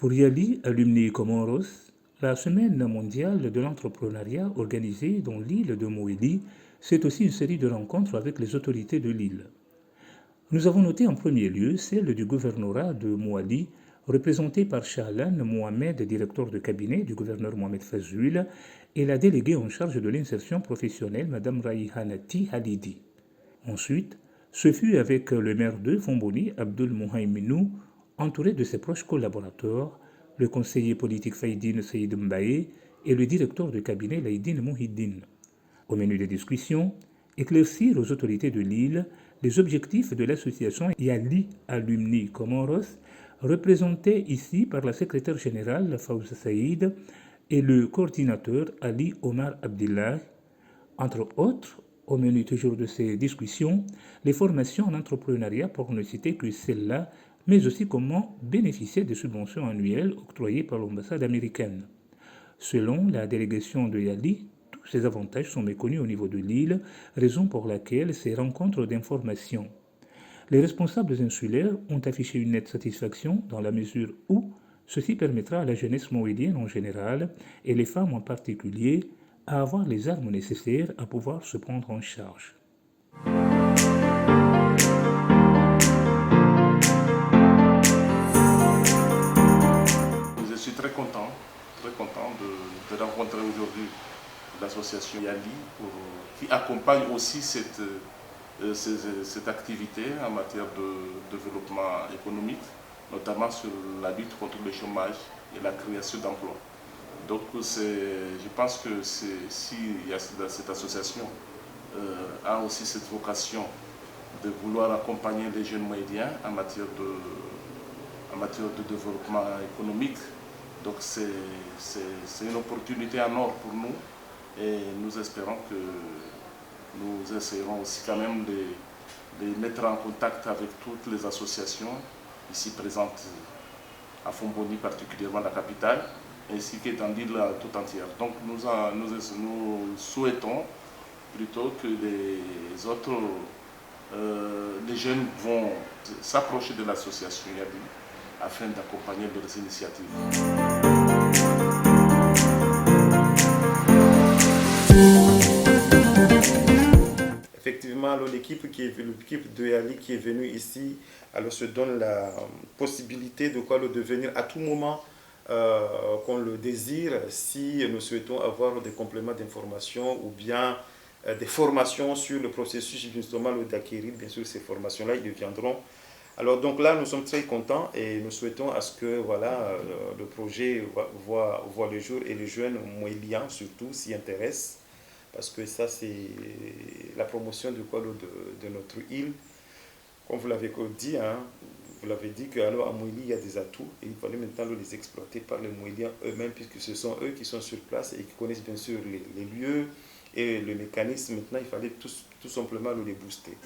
Pour Yali, alumni Comoros, la semaine mondiale de l'entrepreneuriat organisée dans l'île de Moélie, c'est aussi une série de rencontres avec les autorités de l'île. Nous avons noté en premier lieu celle du gouvernorat de Moali, représenté par Shahlan Mohamed, directeur de cabinet du gouverneur Mohamed Fazul, et la déléguée en charge de l'insertion professionnelle, Mme Raihanati Halidi. Ensuite, ce fut avec le maire de Fomboni, Abdul Mohaiminou, entouré de ses proches collaborateurs, le conseiller politique Faïdine Saïd Mbaye et le directeur de cabinet Laïdine Mouhidine. Au menu des discussions, éclaircir aux autorités de l'île les objectifs de l'association Yali Alumni Comoros, représentée ici par la secrétaire générale Fawza Saïd et le coordinateur Ali Omar Abdillah. Entre autres, au menu toujours de ces discussions, les formations en entrepreneuriat pour ne citer que celle-là, mais aussi comment bénéficier des subventions annuelles octroyées par l'ambassade américaine. Selon la délégation de Yali, tous ces avantages sont méconnus au niveau de l'île, raison pour laquelle ces rencontres d'information. Les responsables insulaires ont affiché une nette satisfaction dans la mesure où ceci permettra à la jeunesse moélienne en général et les femmes en particulier à avoir les armes nécessaires à pouvoir se prendre en charge. Je suis très content de rencontrer aujourd'hui l'association Yali qui accompagne aussi cette activité en matière de développement économique, notamment sur la lutte contre le chômage et la création d'emplois. Donc je pense que si cette association a aussi cette vocation de vouloir accompagner les jeunes moyens en matière de développement économique, donc c'est une opportunité en or pour nous et nous espérons que nous essayerons aussi quand même de mettre en contact avec toutes les associations ici présentes à Fomboni, particulièrement la capitale, ainsi que dans l'île tout entière. Donc nous souhaitons plutôt que les autres, les jeunes vont s'approcher de l'association Yali afin d'accompagner leurs initiatives. Effectivement, l'équipe de Yali qui est venue ici, alors se donne la possibilité de devenir à tout moment qu'on le désire, si nous souhaitons avoir des compléments d'information ou bien des formations sur le processus justement d'acquérir bien sûr ces formations-là, ils deviendront. Alors donc là, nous sommes très contents et nous souhaitons à ce que le projet voit le jour et les jeunes moéliens surtout s'y intéressent. Parce que ça, c'est la promotion de notre île. Comme vous l'avez dit, vous l'avez dit qu'à Moélie, il y a des atouts et il fallait maintenant les exploiter par les Moéliens eux-mêmes, puisque ce sont eux qui sont sur place et qui connaissent bien sûr les lieux et le mécanisme. Maintenant, il fallait tout simplement les booster.